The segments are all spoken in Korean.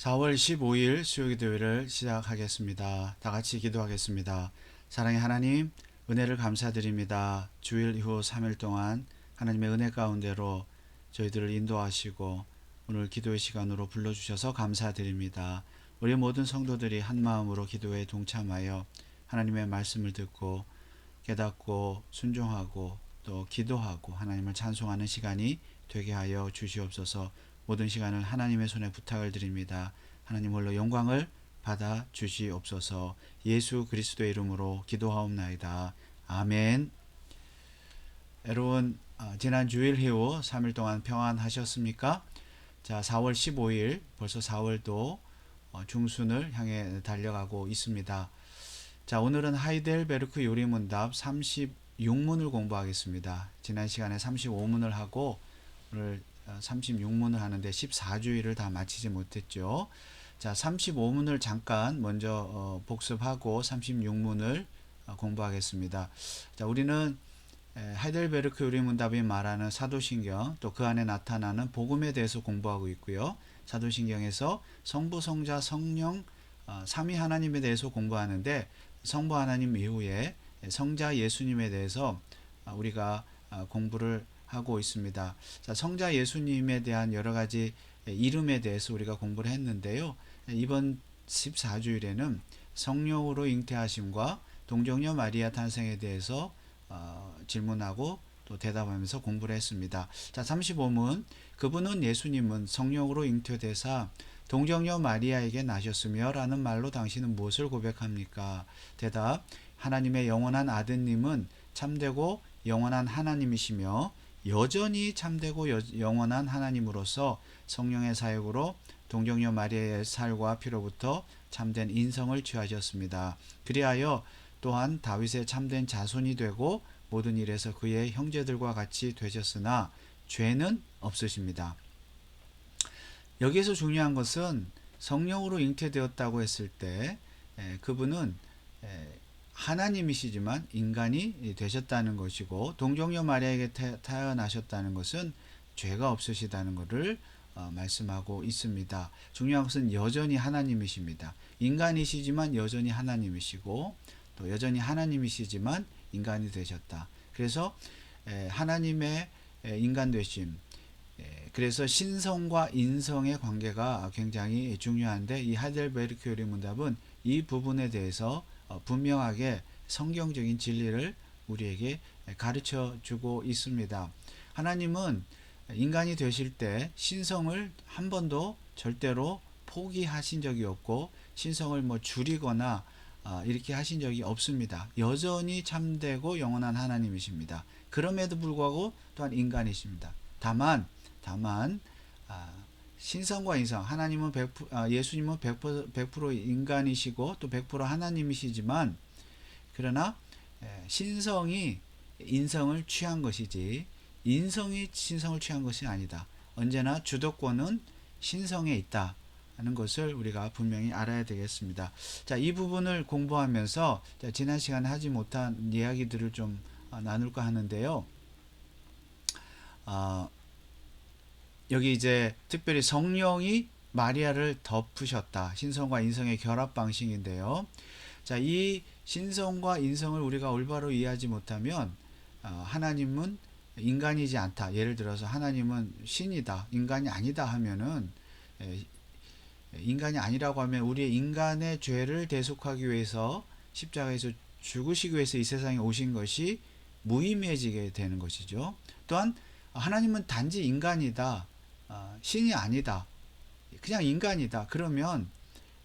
4월 15일 수요기도회를 시작하겠습니다. 다 같이 기도하겠습니다. 사랑의 하나님, 은혜를 감사드립니다. 주일 이후 3일 동안 하나님의 은혜 가운데로 저희들을 인도하시고 오늘 기도의 시간으로 불러주셔서 감사드립니다. 우리 모든 성도들이 한마음으로 기도에 동참하여 하나님의 말씀을 듣고 깨닫고 순종하고 또 기도하고 하나님을 찬송하는 시간이 되게 하여 주시옵소서. 모든 시간을 하나님의 손에 부탁을 드립니다. 하나님 홀로 영광을 받아 주시옵소서. 예수 그리스도의 이름으로 기도하옵나이다. 아멘. 여러분, 지난 주일 이후 3일 동안 평안하셨습니까? 자, 4월 15일 벌써 4월도 중순을 향해 달려가고 있습니다. 자, 오늘은 하이델베르크 요리문답 36문을 공부하겠습니다. 지난 시간에 35문을 하고 오늘 36문을 하는데 14주일을 다 마치지 못했죠. 자, 35문을 잠깐 먼저 복습하고 36문을 공부하겠습니다. 자, 우리는 하이델베르크 요리문답이 말하는 사도신경 또 그 안에 나타나는 복음에 대해서 공부하고 있고요. 사도신경에서 성부, 성자, 성령 삼위 하나님에 대해서 공부하는데 성부 하나님 이후에 성자 예수님에 대해서 우리가 공부를 하고 있습니다. 자, 성자 예수님에 대한 여러 가지 이름에 대해서 우리가 공부를 했는데요. 이번 14주일에는 성령으로 잉태하심과 동정녀 마리아 탄생에 대해서 질문하고 또 대답하면서 공부를 했습니다. 자, 35문 그분은 예수님은 성령으로 잉태되사 동정녀 마리아에게 나셨으며 라는 말로 당신은 무엇을 고백합니까? 대답 하나님의 영원한 아드님은 참되고 영원한 하나님이시며 여전히 참되고 영원한 하나님으로서 성령의 사역으로 동정녀 마리아의 살과 피로부터 참된 인성을 취하셨습니다. 그리하여 또한 다윗의 참된 자손이 되고 모든 일에서 그의 형제들과 같이 되셨으나 죄는 없으십니다. 여기에서 중요한 것은 성령으로 잉태되었다고 했을 때 그분은 하나님이시지만 인간이 되셨다는 것이고 동정녀 마리아에게 태어나셨다는 것은 죄가 없으시다는 것을 말씀하고 있습니다. 중요한 것은 여전히 하나님이십니다. 인간이시지만 여전히 하나님이시고 또 여전히 하나님이시지만 인간이 되셨다. 그래서 하나님의 인간 되심, 그래서 신성과 인성의 관계가 굉장히 중요한데 이 하이델베르크 요리문답은 이 부분에 대해서 분명하게 성경적인 진리를 우리에게 가르쳐 주고 있습니다. 하나님은 인간이 되실 때 신성을 한 번도 절대로 포기하신 적이 없고 신성을 줄이거나 이렇게 하신 적이 없습니다. 여전히 참되고 영원한 하나님이십니다. 그럼에도 불구하고 또한 인간이십니다. 다만 신성과 인성 하나님은 예수님은 100% 인간이시고 또 100% 하나님이시지만 그러나 신성이 인성을 취한 것이지 인성이 신성을 취한 것이 아니다. 언제나 주도권은 신성에 있다 하는 것을 우리가 분명히 알아야 되겠습니다. 자, 이 부분을 공부하면서 지난 시간에 하지 못한 이야기들을 좀 나눌까 하는데요. 여기 이제 특별히 성령이 마리아를 덮으셨다. 신성과 인성의 결합 방식인데요. 자, 이 신성과 인성을 우리가 올바로 이해하지 못하면 하나님은 인간이지 않다. 예를 들어서 하나님은 신이다. 인간이 아니다 하면은 인간이 아니라고 하면 우리의 인간의 죄를 대속하기 위해서 십자가에서 죽으시기 위해서 이 세상에 오신 것이 무의미해지게 되는 것이죠. 또한 하나님은 단지 인간이다. 신이 아니다. 그냥 인간이다. 그러면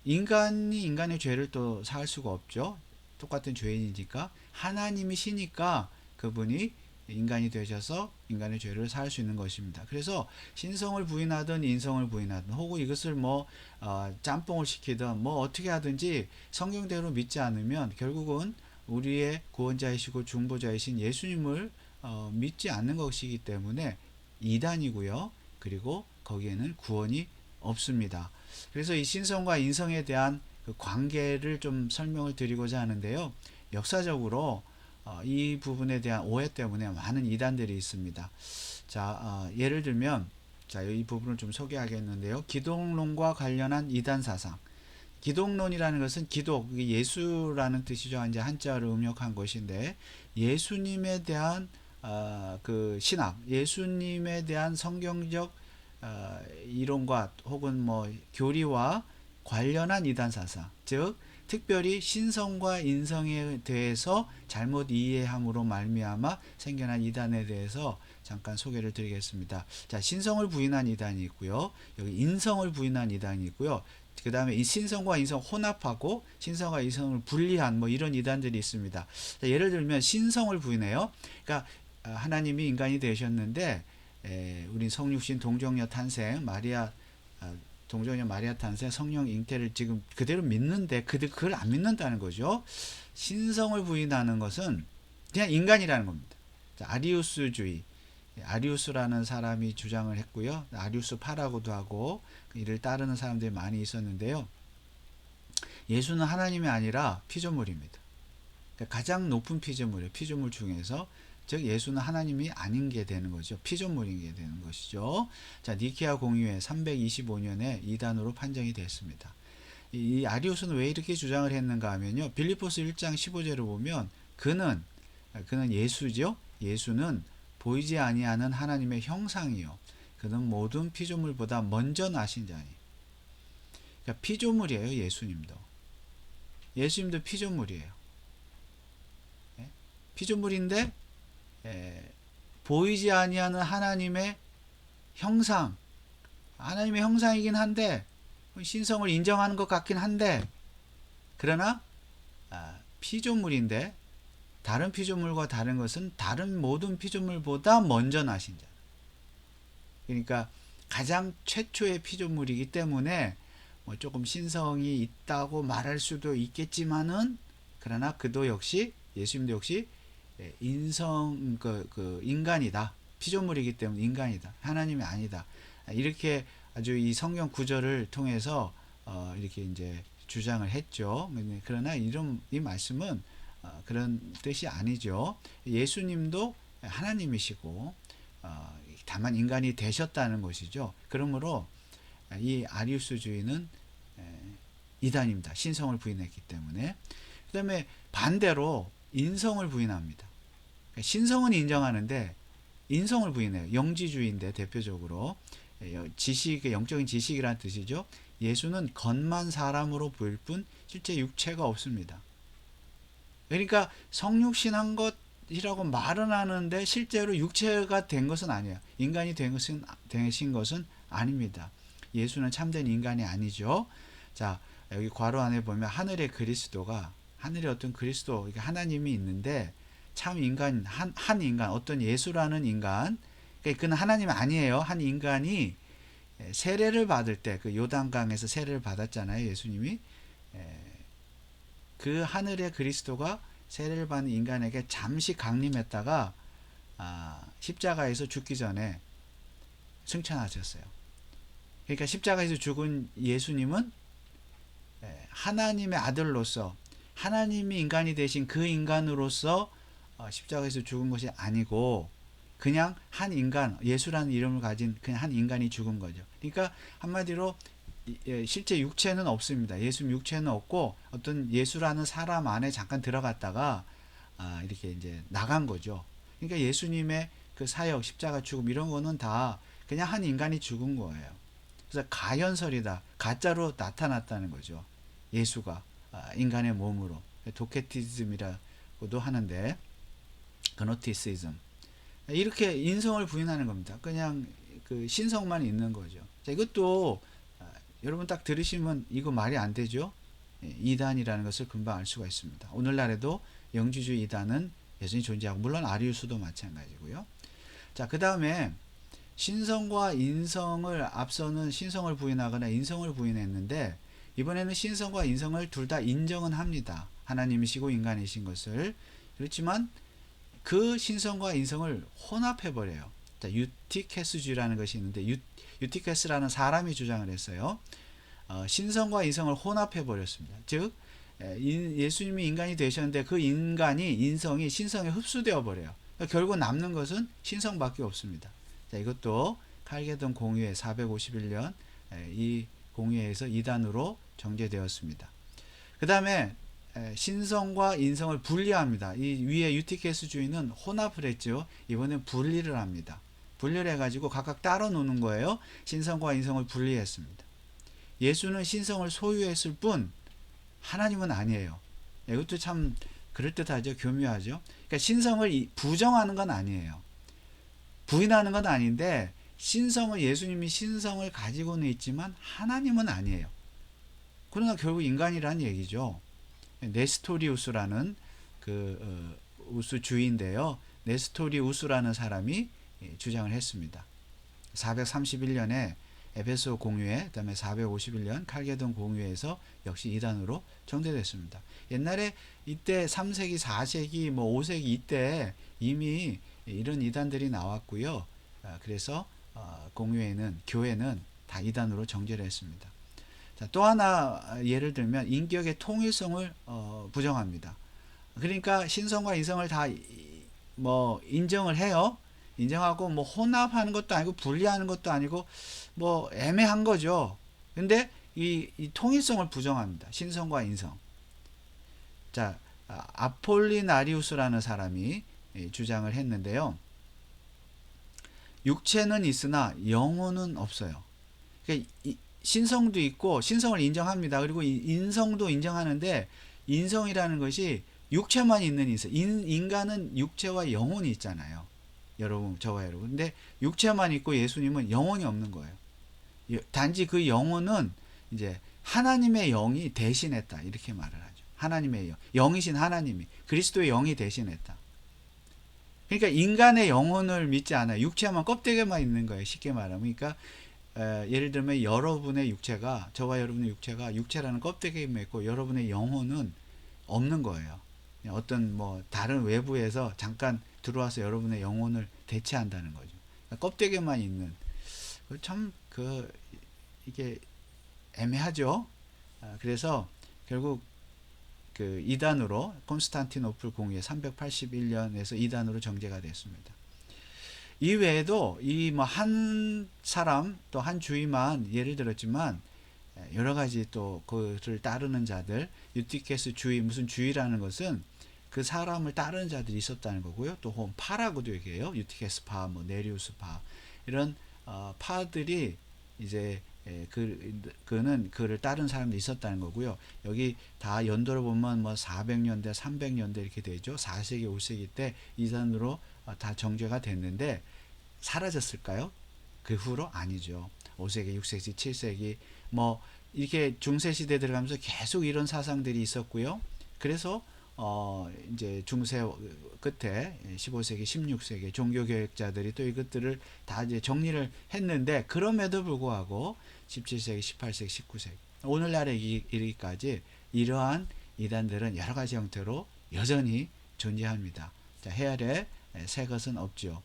인간이 인간의 죄를 또 사할 수가 없죠. 똑같은 죄인이니까. 하나님이 신이니까 그분이 인간이 되셔서 인간의 죄를 사할 수 있는 것입니다. 그래서 신성을 부인하든 인성을 부인하든 혹은 이것을 짬뽕을 시키든 어떻게 하든지 성경대로 믿지 않으면 결국은 우리의 구원자이시고 중보자이신 예수님을 믿지 않는 것이기 때문에 이단이고요. 그리고 거기에는 구원이 없습니다. 그래서 이 신성과 인성에 대한 그 관계를 좀 설명을 드리고자 하는데요. 역사적으로 이 부분에 대한 오해 때문에 많은 이단들이 있습니다. 자, 예를 들면 자, 이 부분을 좀 소개하겠는데요. 기독론과 관련한 이단 사상. 기독론이라는 것은 기독, 예수라는 뜻이죠. 이제 한자로 음역한 것인데, 예수님에 대한 그 신학, 예수님에 대한 성경적 이론과 혹은 뭐 교리와 관련한 이단 사상, 즉 특별히 신성과 인성에 대해서 잘못 이해함으로 말미암아 생겨난 이단에 대해서 잠깐 소개를 드리겠습니다. 자, 신성을 부인한 이단이 있고요. 여기 인성을 부인한 이단이 있고요. 그 다음에 이 신성과 인성 혼합하고 신성과 인성을 분리한 뭐 이런 이단들이 있습니다. 자, 예를 들면 신성을 부인해요. 그러니까 하나님이 인간이 되셨는데 우리 성육신 동정녀 탄생 마리아 동정녀 마리아 탄생 성령 잉태를 지금 그대로 믿는데 그걸 안 믿는다는 거죠. 신성을 부인하는 것은 그냥 인간이라는 겁니다. 자, 아리우스주의, 아리우스라는 사람이 주장을 했고요. 아리우스파라고도 하고 이를 따르는 사람들이 많이 있었는데요. 예수는 하나님이 아니라 피조물입니다. 그러니까 가장 높은 피조물이에요. 피조물 중에서 즉 예수는 하나님이 아닌 게 되는 거죠. 피조물인 게 되는 것이죠. 자, 니케아 공의회 325년에 이단으로 판정이 됐습니다. 이 아리우스는 왜 이렇게 주장을 했는가 하면요. 빌립보서 1장 15절을 보면 그는 예수죠. 예수는 보이지 아니하는 하나님의 형상이요. 그는 모든 피조물보다 먼저 나신 자니. 그러니까 피조물이에요. 예수님도. 예수님도 피조물이에요. 피조물인데 보이지 아니하는 하나님의 형상, 하나님의 형상이긴 한데 신성을 인정하는 것 같긴 한데 그러나 피조물인데 다른 피조물과 다른 것은 다른 모든 피조물보다 먼저 나신 자. 그러니까 가장 최초의 피조물이기 때문에 뭐 조금 신성이 있다고 말할 수도 있겠지만은 그러나 그도 역시 예수님도 역시 인성 그 인간이다. 피조물이기 때문에 인간이다. 하나님이 아니다. 이렇게 아주 이 성경 구절을 통해서 이렇게 이제 주장을 했죠. 그러나 이 말씀은 그런 뜻이 아니죠. 예수님도 하나님이시고 다만 인간이 되셨다는 것이죠. 그러므로 이 아리우스주의는 이단입니다. 신성을 부인했기 때문에. 그 다음에 반대로 인성을 부인합니다. 신성은 인정하는데 인성을 부인해요. 영지주의인데 대표적으로 지식, 영적인 지식이라는 뜻이죠. 예수는 겉만 사람으로 보일 뿐 실제 육체가 없습니다. 그러니까 성육신한 것이라고 말은 하는데 실제로 육체가 된 것은 아니에요. 인간이 되신 것은 아닙니다. 예수는 참된 인간이 아니죠. 자, 여기 괄호 안에 보면 하늘의 그리스도가 하늘에 어떤 그리스도, 그러니까 하나님이 있는데 참 인간, 한 인간, 어떤 예수라는 인간, 그러니까 그는 하나님이 아니에요. 한 인간이 세례를 받을 때, 그 요단강에서 세례를 받았잖아요. 예수님이. 그 하늘의 그리스도가 세례를 받는 인간에게 잠시 강림했다가 십자가에서 죽기 전에 승천하셨어요. 그러니까 십자가에서 죽은 예수님은 하나님의 아들로서 하나님이 인간이 되신 그 인간으로서 십자가에서 죽은 것이 아니고 그냥 한 인간, 예수라는 이름을 가진 그냥 한 인간이 죽은 거죠. 그러니까 한마디로 실제 육체는 없습니다. 예수님 육체는 없고 어떤 예수라는 사람 안에 잠깐 들어갔다가 이렇게 이제 나간 거죠. 그러니까 예수님의 그 사역, 십자가 죽음 이런 거는 다 그냥 한 인간이 죽은 거예요. 그래서 가현설이다. 가짜로 나타났다는 거죠. 예수가 인간의 몸으로. 도케티즘이라고도 하는데 그노티시즘. 이렇게 인성을 부인하는 겁니다. 그냥 그 신성만 있는 거죠. 자, 이것도 여러분 딱 들으시면 이거 말이 안 되죠. 이단이라는 것을 금방 알 수가 있습니다. 오늘날에도 영지주의 이단은 여전히 존재하고 물론 아리우스도 마찬가지고요. 자, 그 다음에 신성과 인성을 앞서는 신성을 부인하거나 인성을 부인했는데 이번에는 신성과 인성을 둘 다 인정은 합니다. 하나님이시고 인간이신 것을. 그렇지만 그 신성과 인성을 혼합해버려요. 자, 유티케스주의라는 것이 있는데 유티케스라는 사람이 주장을 했어요. 신성과 인성을 혼합해버렸습니다. 즉 예수님이 인간이 되셨는데 그 인성이 신성에 흡수되어 버려요. 그러니까 결국 남는 것은 신성밖에 없습니다. 자, 이것도 칼게돈 공의회 451년 이 공의회에서 이단으로 정제되었습니다. 그 다음에 신성과 인성을 분리합니다. 이 위에 유티케스주의는 혼합을 했죠. 이번엔 분리를 합니다. 분리를 해가지고 각각 따로 노는 거예요. 신성과 인성을 분리했습니다. 예수는 신성을 소유했을 뿐 하나님은 아니에요. 이것도 참 그럴듯하죠. 교묘하죠. 그러니까 신성을 부정하는 건 아니에요. 부인하는 건 아닌데 신성을 예수님이 신성을 가지고는 있지만 하나님은 아니에요. 그러나 결국 인간이란 얘기죠. 네스토리우스라는 우스주의인데요. 네스토리우스라는 사람이 주장을 했습니다. 431년에 에베소 공유회, 그다음에 451년 칼게돈 공유회에서 역시 이단으로 정제됐습니다. 옛날에 이때 3세기, 4세기, 5세기 이때 이미 이런 이단들이 나왔고요. 그래서 공유회는 교회는 다 이단으로 정제를 했습니다. 자, 또 하나 예를 들면 인격의 통일성을 부정합니다. 그러니까 신성과 인성을 다 인정을 해요. 인정하고 혼합하는 것도 아니고 분리하는 것도 아니고 애매한 거죠. 근데 이 통일성을 부정합니다. 신성과 인성. 자, 아폴리나리우스라는 사람이 주장을 했는데요. 육체는 있으나 영혼은 없어요. 그러니까 신성도 있고 신성을 인정합니다. 그리고 인성도 인정하는데 인성이라는 것이 육체만 있는 인성. 인간은 육체와 영혼이 있잖아요. 여러분, 저와 여러분. 근데 육체만 있고 예수님은 영혼이 없는 거예요. 단지 그 영혼은 이제 하나님의 영이 대신했다. 이렇게 말을 하죠. 하나님의 영이신 하나님이 그리스도의 영이 대신했다. 그러니까 인간의 영혼을 믿지 않아요. 육체만 껍데기만 있는 거예요. 쉽게 말하면. 그러니까 예를 들면 여러분의 육체가 저와 여러분의 육체가 육체라는 껍데기만 있고 여러분의 영혼은 없는 거예요. 어떤 다른 외부에서 잠깐 들어와서 여러분의 영혼을 대체한다는 거죠. 그러니까 껍데기만 있는 참 이게 애매하죠. 그래서 결국 이단으로 콘스탄티노플 공의회 381년에서 이단으로 정제가 됐습니다. 이 외에도 한 사람 또 한 주의만 예를 들었지만 여러 가지 또 그를 따르는 자들 유티케스 주의 무슨 주의라는 것은 그 사람을 따르는 자들이 있었다는 거고요. 또 혹은 파라고도 얘기해요. 유티케스 파, 네리우스 파 이런 파들이 이제 그는 그를 따른 사람들이 있었다는 거고요. 여기 다 연도를 보면 400년대, 300년대 이렇게 되죠. 4세기, 5세기 때 이단으로 다 정제가 됐는데 사라졌을까요? 그 후로 아니죠. 5세기, 6세기, 7세기 이렇게 중세 시대 들어가면서 계속 이런 사상들이 있었고요. 그래서 이제 중세 끝에 15세기, 16세기 종교개혁자들이 또 이것들을 다 이제 정리를 했는데 그럼에도 불구하고 17세기, 18세기, 19세기 오늘날에 이르기까지 이러한 이단들은 여러 가지 형태로 여전히 존재합니다. 자, 해열에 새 것은 없죠.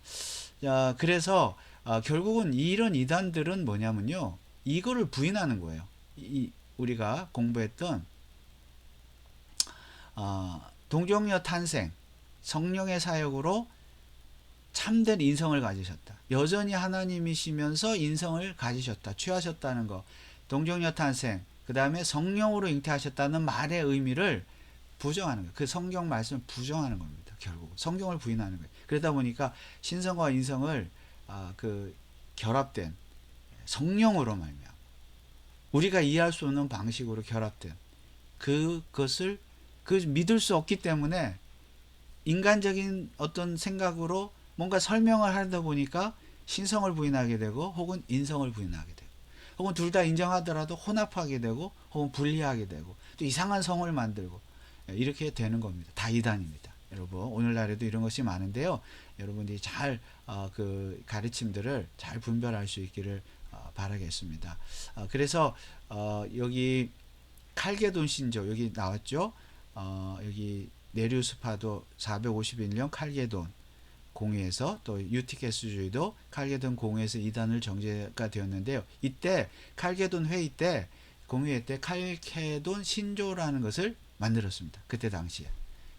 자, 그래서 결국은 이런 이단들은 뭐냐면요. 이거를 부인하는 거예요. 우리가 공부했던 동정녀 탄생, 성령의 사역으로 참된 인성을 가지셨다. 여전히 하나님이시면서 인성을 가지셨다. 취하셨다는 거. 동정녀 탄생, 그 다음에 성령으로 잉태하셨다는 말의 의미를 부정하는 거예요. 그 성경 말씀을 부정하는 겁니다. 결국 성경을 부인하는 거예요. 그러다 보니까 신성과 인성을 결합된 성령으로 말미암아 우리가 이해할 수 없는 방식으로 결합된 그것을 믿을 수 없기 때문에 인간적인 어떤 생각으로 뭔가 설명을 하다 보니까 신성을 부인하게 되고 혹은 인성을 부인하게 되고 혹은 둘 다 인정하더라도 혼합하게 되고 혹은 분리하게 되고 또 이상한 성을 만들고 이렇게 되는 겁니다. 다 이단입니다. 여러분 오늘날에도 이런 것이 많은데요. 여러분들이 잘 가르침들을 잘 분별할 수 있기를 바라겠습니다. 그래서 여기 칼게돈 신조 여기 나왔죠. 여기 네리우스파도 451년 칼게돈 공의에서 또 유티케스주의도 칼게돈 공의에서 이단을 정제가 되었는데요. 이때 칼게돈 회의 때 공의회 때 칼게돈 신조라는 것을 만들었습니다. 그때 당시에.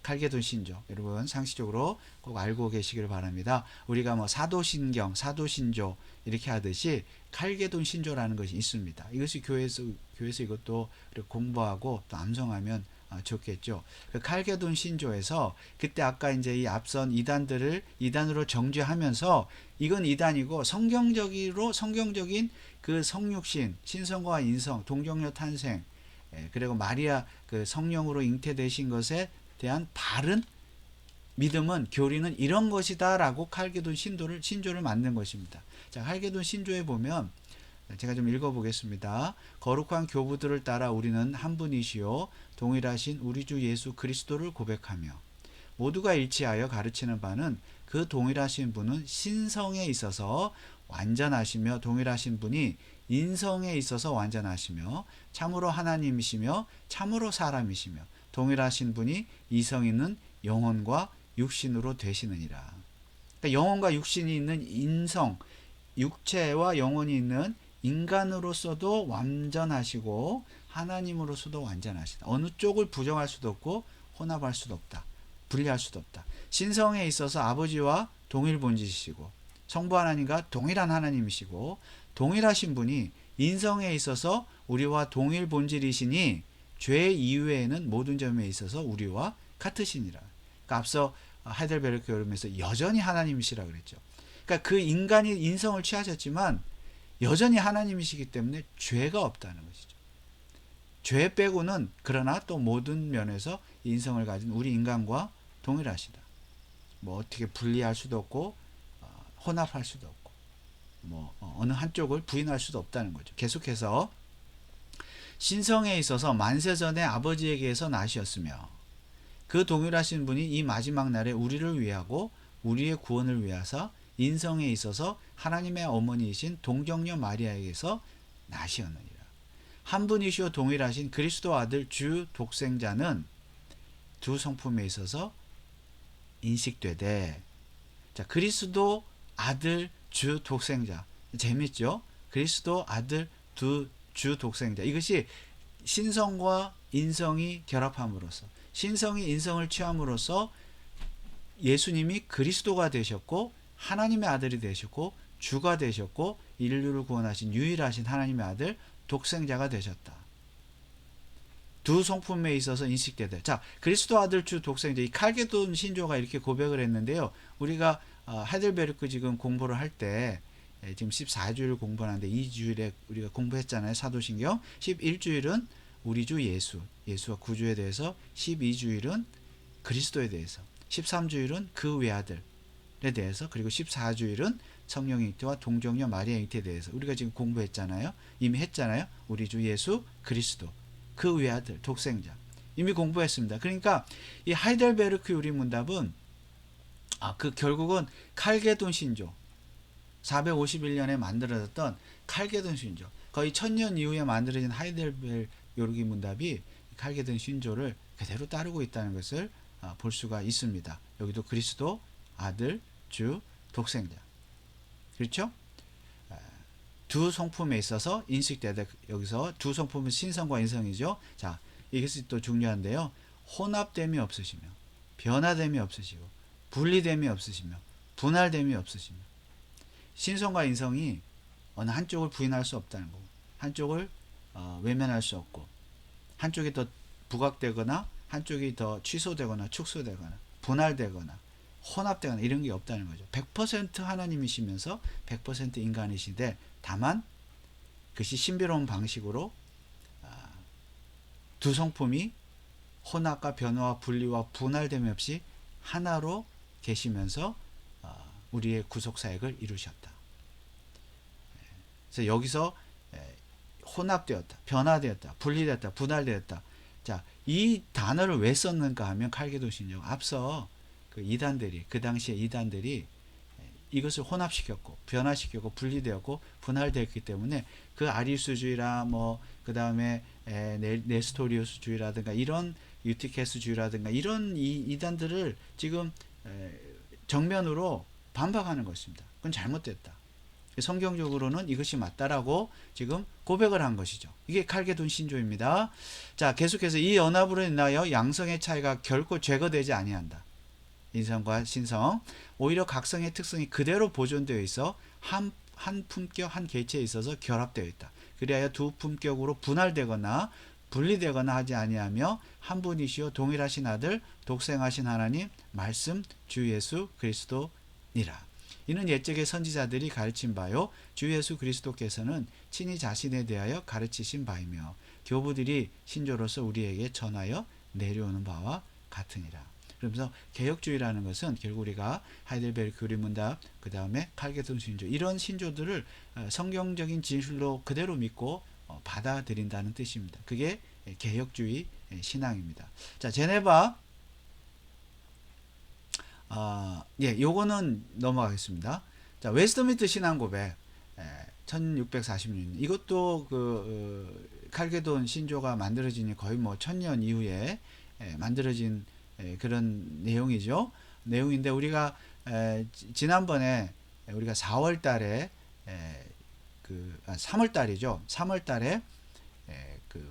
칼게돈 신조. 여러분 상식적으로 꼭 알고 계시길 바랍니다. 우리가 뭐 사도신경, 사도신조 이렇게 하듯이 칼게돈 신조라는 것이 있습니다. 이것이 교회에서 이것도 공부하고 또 암송하면 좋겠죠. 그 칼게돈 신조에서 그때 아까 이제 이 앞선 이단들을 이단으로 정죄하면서 이건 이단이고 성경적인 그 성육신, 신성과 인성, 동정녀 탄생, 그리고 마리아 그 성령으로 잉태되신 것에 대한 바른 믿음은 교리는 이런 것이다라고 칼게돈 신조를 만든 것입니다. 자, 칼게돈 신조에 보면 제가 좀 읽어보겠습니다. 거룩한 교부들을 따라 우리는 한 분이시요 동일하신 우리 주 예수 그리스도를 고백하며 모두가 일치하여 가르치는 바는 그 동일하신 분은 신성에 있어서 완전하시며 동일하신 분이 인성에 있어서 완전하시며 참으로 하나님이시며 참으로 사람이시며 동일하신 분이 이성 있는 영혼과 육신으로 되시느니라. 그러니까 영혼과 육신이 있는 인성, 육체와 영혼이 있는 인간으로서도 완전하시고 하나님으로서도 완전하시다. 어느 쪽을 부정할 수도 없고 혼합할 수도 없다. 분리할 수도 없다. 신성에 있어서 아버지와 동일 본질이시고 성부 하나님과 동일한 하나님이시고 동일하신 분이 인성에 있어서 우리와 동일 본질이시니 죄 이외에는 모든 점에 있어서 우리와 같으시니라. 그러니까 앞서 하이델베르크 여름에서 여전히 하나님이시라 그랬죠. 그러니까 그 인간이 인성을 취하셨지만 여전히 하나님이시기 때문에 죄가 없다는 것이죠. 죄 빼고는 그러나 또 모든 면에서 인성을 가진 우리 인간과 동일하시다. 뭐 어떻게 분리할 수도 없고 혼합할 수도 없고 뭐 어느 한쪽을 부인할 수도 없다는 거죠. 계속해서 신성에 있어서 만세전에 아버지에게서 나시었으며 그 동일하신 분이 이 마지막 날에 우리를 위하고 우리의 구원을 위하사 인성에 있어서 하나님의 어머니이신 동정녀 마리아에게서 나시었느니라. 한 분이시오 동일하신 그리스도 아들 주 독생자는 두 성품에 있어서 인식되되, 자, 그리스도 아들 주 독생자. 재밌죠? 그리스도 아들 주 독생자. 이것이 신성과 인성이 결합함으로써, 신성이 인성을 취함으로써 예수님이 그리스도가 되셨고 하나님의 아들이 되셨고 주가 되셨고 인류를 구원하신 유일하신 하나님의 아들 독생자가 되셨다. 두 성품에 있어서 인식되되, 자, 그리스도 아들 주 독생자, 이 칼게돈 신조가 이렇게 고백을 했는데요. 우리가 하이델베르크 지금 공부를 할 때 지금 14주일 공부하는데 2주일에 우리가 공부했잖아요. 사도신경. 11주일은 우리 주 예수와 구주에 대해서, 12주일은 그리스도에 대해서, 13주일은 그 외아들에 대해서, 그리고 14주일은 성령의 잉태와 동정녀 마리아의 잉태에 대해서 우리가 지금 공부했잖아요. 이미 했잖아요. 우리 주 예수 그리스도, 그 외아들 독생자 이미 공부했습니다. 그러니까 이 하이델베르크 유리문답은 그 결국은 칼게돈 신조, 451년에 만들어졌던 칼게돈 신조, 거의 1000년 이후에 만들어진 하이델베르크 요르기문답이 칼게돈 신조를 그대로 따르고 있다는 것을 볼 수가 있습니다. 여기도 그리스도 아들 주 독생자, 그렇죠? 두 성품에 있어서 인식되다. 여기서 두 성품은 신성과 인성이죠. 자, 이것이 또 중요한데요. 혼합됨이 없으시며 변화됨이 없으시고 분리됨이 없으시며 분할됨이 없으시며, 신성과 인성이 어느 한쪽을 부인할 수 없다는 거고 한쪽을 외면할 수 없고 한쪽이 더 부각되거나 한쪽이 더 취소되거나 축소되거나 분할되거나 혼합되거나 이런 게 없다는 거죠. 100% 하나님이시면서 100% 인간이신데, 다만 그것이 신비로운 방식으로 두 성품이 혼합과 변화와 분리와 분할됨이 없이 하나로 계시면서 우리의 구속사역을 이루셨다. 그래서 여기서 혼합되었다, 변화되었다, 분리되었다, 분할되었다. 자, 이 단어를 왜 썼는가 하면 칼게돈 신조, 앞서 그 이단들이, 그 당시에 이단들이 이것을 혼합시켰고 변화시켰고 분리되었고 분할되었기 때문에 그 아리우스주의라 그 다음에 네스토리우스주의라든가 이런 유티케스주의라든가 이런 이단들을 지금 정면으로 반박하는 것입니다. 그건 잘못됐다. 성경적으로는 이것이 맞다라고 지금 고백을 한 것이죠. 이게 칼게돈 신조입니다. 자, 계속해서 이 연합으로 인하여 양성의 차이가 결코 제거되지 아니한다. 인성과 신성, 오히려 각성의 특성이 그대로 보존되어 있어 한 품격, 한 개체에 있어서 결합되어 있다. 그리하여 두 품격으로 분할되거나 분리되거나 하지 아니하며 한 분이시요 동일하신 아들, 독생하신 하나님, 말씀, 주 예수 그리스도니라. 이는 옛적의 선지자들이 가르친 바요 주 예수 그리스도께서는 친히 자신에 대하여 가르치신 바이며 교부들이 신조로서 우리에게 전하여 내려오는 바와 같으니라. 그러면서 개혁주의라는 것은 결국 우리가 하이델베르크 교리문답, 그 다음에 칼게돈 신조, 이런 신조들을 성경적인 진술로 그대로 믿고 받아들인다는 뜻입니다. 그게 개혁주의 신앙입니다. 자, 제네바, 요거는 넘어가겠습니다. 자, 웨스트민스터 신앙 고백, 1646년. 이것도 칼게돈 신조가 만들어지니 거의 뭐 1000년 이후에 만들어진 그런 내용이죠. 내용인데 우리가 지난번에 우리가 4월 달에 3월 달이죠. 3월 달에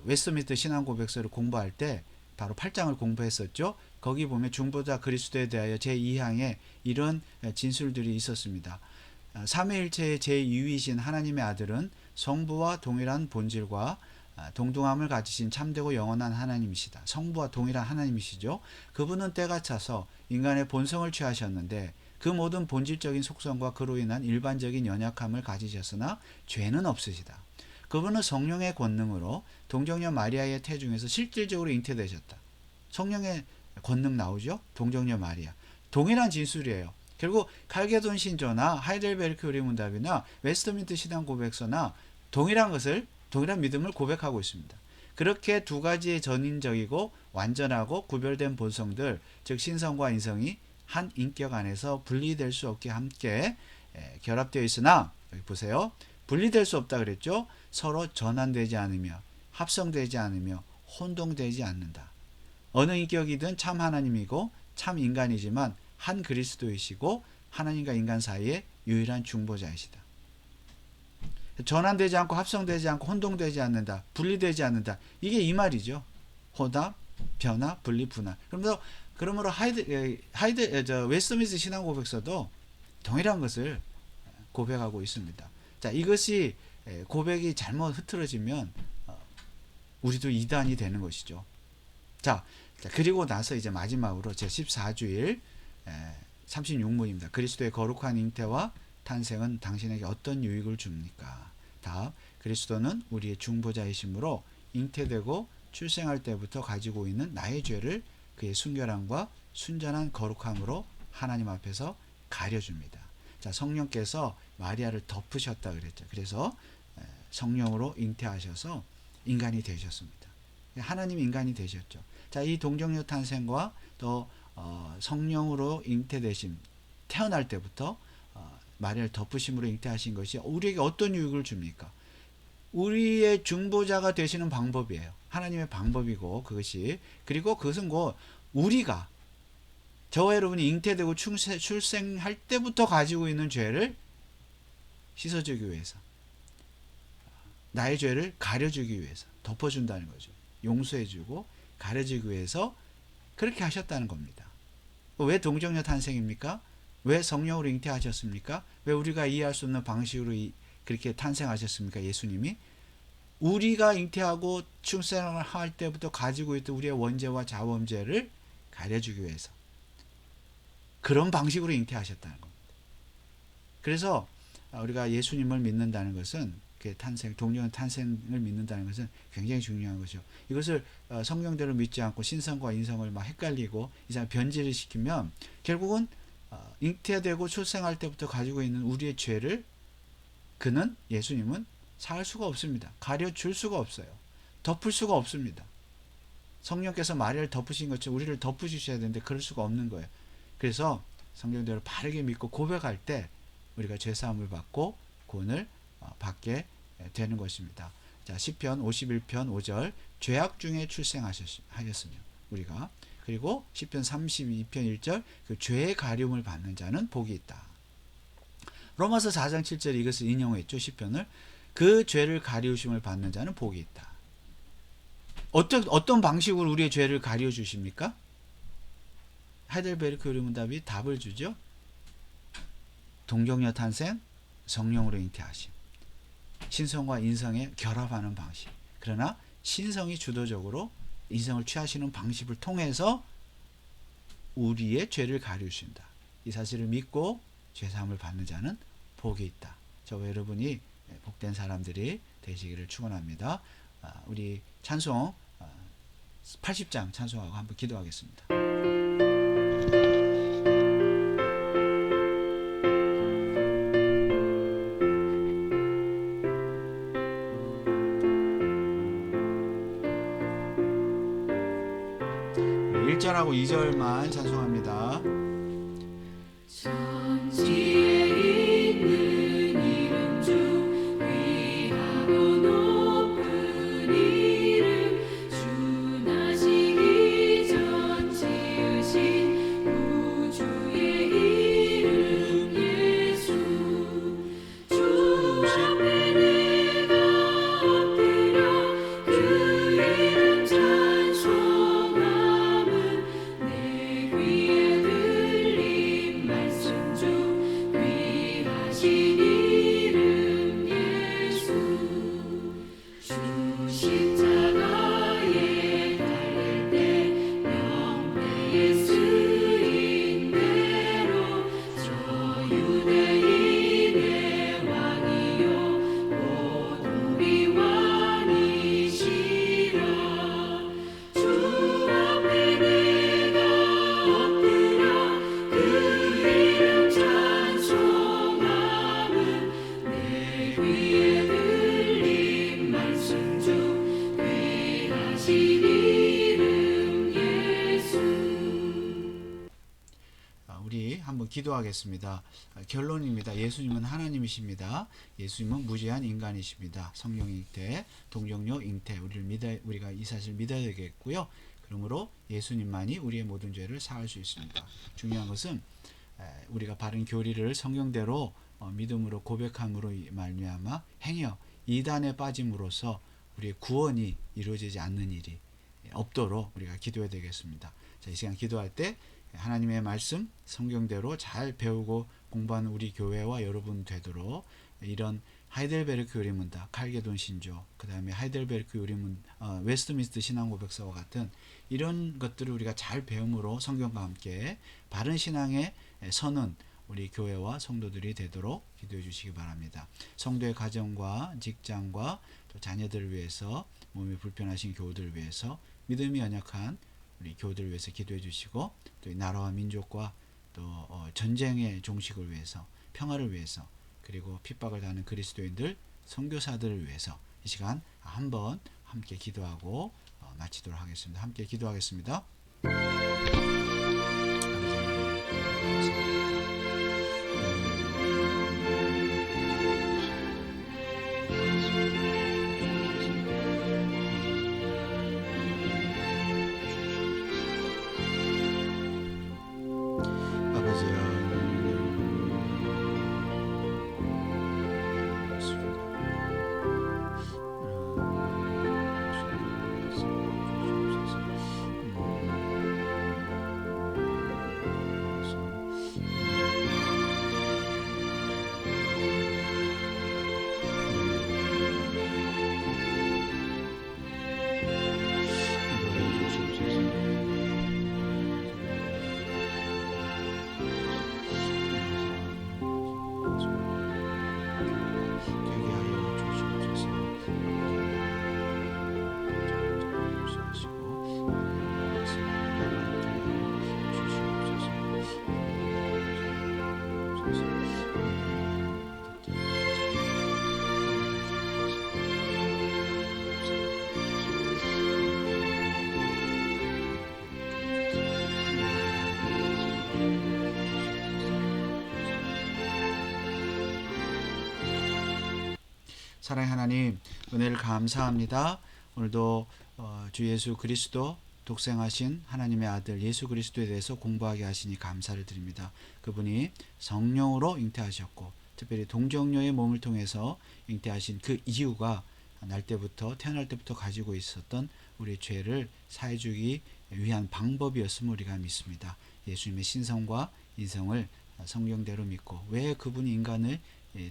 웨스트민스터 신앙 고백서를 공부할 때 바로 8장을 공부했었죠. 거기 보면 중보자 그리스도에 대하여 제2항에 이런 진술들이 있었습니다. 삼위일체의 제2위이신 하나님의 아들은 성부와 동일한 본질과 동등함을 가지신 참되고 영원한 하나님이시다. 성부와 동일한 하나님이시죠. 그분은 때가 차서 인간의 본성을 취하셨는데 그 모든 본질적인 속성과 그로 인한 일반적인 연약함을 가지셨으나 죄는 없으시다. 그분은 성령의 권능으로 동정녀 마리아의 태중에서 실질적으로 잉태되셨다. 성령의 권능 나오죠? 동정녀 마리아. 동일한 진술이에요. 결국 칼게돈 신조나 하이델베르크 교리문답이나 웨스트민스터 신앙 고백서나 동일한 믿음을 고백하고 있습니다. 그렇게 두 가지의 전인적이고 완전하고 구별된 본성들, 즉 신성과 인성이 한 인격 안에서 분리될 수 없게 함께 결합되어 있으나, 여기 보세요. 분리될 수 없다 그랬죠? 서로 전환되지 않으며 합성되지 않으며 혼동되지 않는다. 어느 인격이든 참 하나님이고 참 인간이지만 한 그리스도이시고 하나님과 인간 사이의 유일한 중보자이시다. 전환되지 않고 합성되지 않고 혼동되지 않는다. 분리되지 않는다. 이게 이 말이죠. 혼합, 변화, 분리, 분할. 그러므로 웨스트민스터 신앙 고백서도 동일한 것을 고백하고 있습니다. 자, 이것이 고백이 잘못 흐트러지면 우리도 이단이 되는 것이죠. 자, 그리고 나서 이제 마지막으로 제14주일 36문입니다. 그리스도의 거룩한 잉태와 탄생은 당신에게 어떤 유익을 줍니까? 다음, 그리스도는 우리의 중보자이시므로 잉태되고 출생할 때부터 가지고 있는 나의 죄를 그의 순결함과 순전한 거룩함으로 하나님 앞에서 가려줍니다. 자, 성령께서 마리아를 덮으셨다 그랬죠. 그래서 성령으로 잉태하셔서 인간이 되셨습니다. 하나님 인간이 되셨죠. 자, 이 동정녀 탄생과 또 성령으로 잉태되심, 태어날 때부터 마리아를 덮으심으로 잉태하신 것이 우리에게 어떤 유익을 줍니까? 우리의 중보자가 되시는 방법이에요. 하나님의 방법이고 그것이, 그리고 그것은 곧 우리가, 저와 여러분이 잉태되고 출생할 때부터 가지고 있는 죄를 씻어주기 위해서, 나의 죄를 가려주기 위해서 덮어준다는 거죠. 용서해주고 가려주기 위해서 그렇게 하셨다는 겁니다. 왜 동정녀 탄생입니까? 왜 성령으로 잉태하셨습니까? 왜 우리가 이해할 수 없는 방식으로 그렇게 탄생하셨습니까? 예수님이 우리가 잉태하고 출생을 할 때부터 가지고 있던 우리의 원죄와 자범죄를 가려주기 위해서 그런 방식으로 잉태하셨다는 겁니다. 그래서 우리가 예수님을 믿는다는 것은, 동정녀 탄생을 믿는다는 것은 굉장히 중요한 것이죠. 이것을 성경대로 믿지 않고 신성과 인성을 막 헷갈리고 이제 변질을 시키면 결국은 잉태되고 출생할 때부터 가지고 있는 우리의 죄를 예수님은 사할 수가 없습니다. 가려줄 수가 없어요. 덮을 수가 없습니다. 성령께서 마리아를 덮으신 것처럼 우리를 덮으셔야 되는데 그럴 수가 없는 거예요. 그래서 성경대로 바르게 믿고 고백할 때 우리가 죄사함을 받고 구원을 받게 되는 것입니다. 자, 시편 51편 5절, 죄악 중에 출생하였으며 우리가, 그리고 시편 32편 1절, 그 죄의 가리움을 받는 자는 복이 있다. 로마서 4장 7절에 이것을 인용했죠. 시편을. 그 죄를 가리우심을 받는 자는 복이 있다. 어떤 방식으로 우리의 죄를 가리워 주십니까? 하이델베르크 의문답이 답을 주죠. 동정녀 탄생, 성령으로 잉태하심. 신성과 인성의 결합하는 방식. 그러나 신성이 주도적으로 인성을 취하시는 방식을 통해서 우리의 죄를 가리우신다. 이 사실을 믿고 죄사함을 받는 자는 복이 있다. 저와 여러분이 복된 사람들이 되시기를 축원합니다. 우리 찬송 80장 찬송하고 한번 기도하겠습니다. 네, 1절하고 2절만 찬송합니다. 우리 한번 기도하겠습니다. 결론입니다. 예수님은 하나님이십니다. 예수님은 무죄한 인간이십니다. 성령 잉태, 동정녀 잉태, 우리가 이 사실을 믿어야 되겠고요. 그러므로 예수님만이 우리의 모든 죄를 사할 수 있습니다. 중요한 것은 우리가 바른 교리를 성경대로 믿음으로 고백함으로 말미암아 행여 이단에 빠짐으로써 우리의 구원이 이루어지지 않는 일이 없도록 우리가 기도해야 되겠습니다. 자, 이 시간 기도할 때 하나님의 말씀 성경대로 잘 배우고 공부하는 우리 교회와 여러분 되도록 이런 하이델베르크 요리문답, 칼게돈 신조, 그 다음에 하이델베르크 요리문, 웨스트민스터 신앙고백서와 같은 이런 것들을 우리가 잘 배움으로 성경과 함께 바른 신앙에 서는 우리 교회와 성도들이 되도록 기도해 주시기 바랍니다. 성도의 가정과 직장과 또 자녀들을 위해서, 몸이 불편하신 교우들을 위해서, 믿음이 연약한 우리 교우들을 위해서 기도해 주시고, 또 이 나라와 민족과 또 전쟁의 종식을 위해서, 평화를 위해서, 그리고 핍박을 당하는 그리스도인들, 선교사들을 위해서 이 시간 한번 함께 기도하고 마치도록 하겠습니다. 함께 기도하겠습니다. 사랑의 하나님, 은혜를 감사합니다. 오늘도 주 예수 그리스도 독생하신 하나님의 아들 예수 그리스도에 대해서 공부하게 하시니 감사를 드립니다. 그분이 성령으로 잉태하셨고 특별히 동정녀의 몸을 통해서 잉태하신 그 이유가 태어날 때부터 가지고 있었던 우리 죄를 사해주기 위한 방법이었음을 우리가 믿습니다. 예수님의 신성과 인성을 성경대로 믿고 왜 그분이 인간을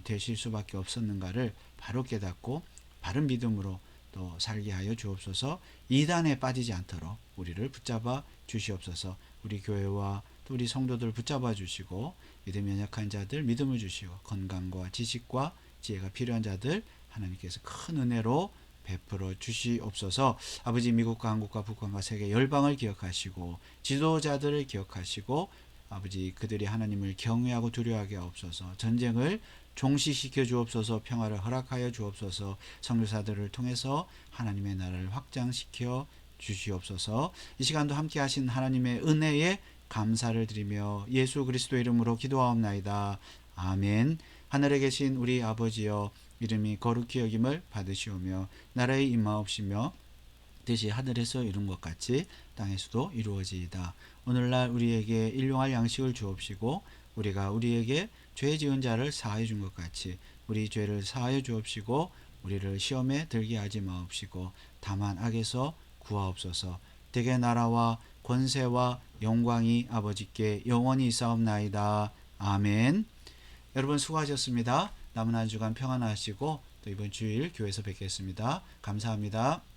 되실 수밖에 없었는가를 바로 깨닫고 바른 믿음으로 또 살게 하여 주옵소서. 이단에 빠지지 않도록 우리를 붙잡아 주시옵소서. 우리 교회와 또 우리 성도들 붙잡아 주시고 믿음이 연약한 자들 믿음을 주시고 건강과 지식과 지혜가 필요한 자들 하나님께서 큰 은혜로 베풀어 주시옵소서. 아버지, 미국과 한국과 북한과 세계 열방을 기억하시고 지도자들을 기억하시고 아버지, 그들이 하나님을 경외하고 두려워하게 하옵소서. 전쟁을 종식시켜 주옵소서. 평화를 허락하여 주옵소서. 선교사들을 통해서 하나님의 나라를 확장시켜 주시옵소서. 이 시간도 함께 하신 하나님의 은혜에 감사를 드리며 예수 그리스도 이름으로 기도하옵나이다. 아멘. 하늘에 계신 우리 아버지여, 이름이 거룩히 여김을 받으시오며 나라의 임하옵시며 뜻이 하늘에서 이룬 것 같이 땅에서도 이루어지이다. 오늘날 우리에게 일용할 양식을 주옵시고 우리가 우리에게 죄 지은 자를 사하여 준 것 같이 우리 죄를 사하여 주옵시고 우리를 시험에 들게 하지 마옵시고 다만 악에서 구하옵소서. 대개 나라와 권세와 영광이 아버지께 영원히 있사옵나이다. 아멘. 여러분 수고하셨습니다. 남은 한 주간 평안하시고 또 이번 주일 교회에서 뵙겠습니다. 감사합니다.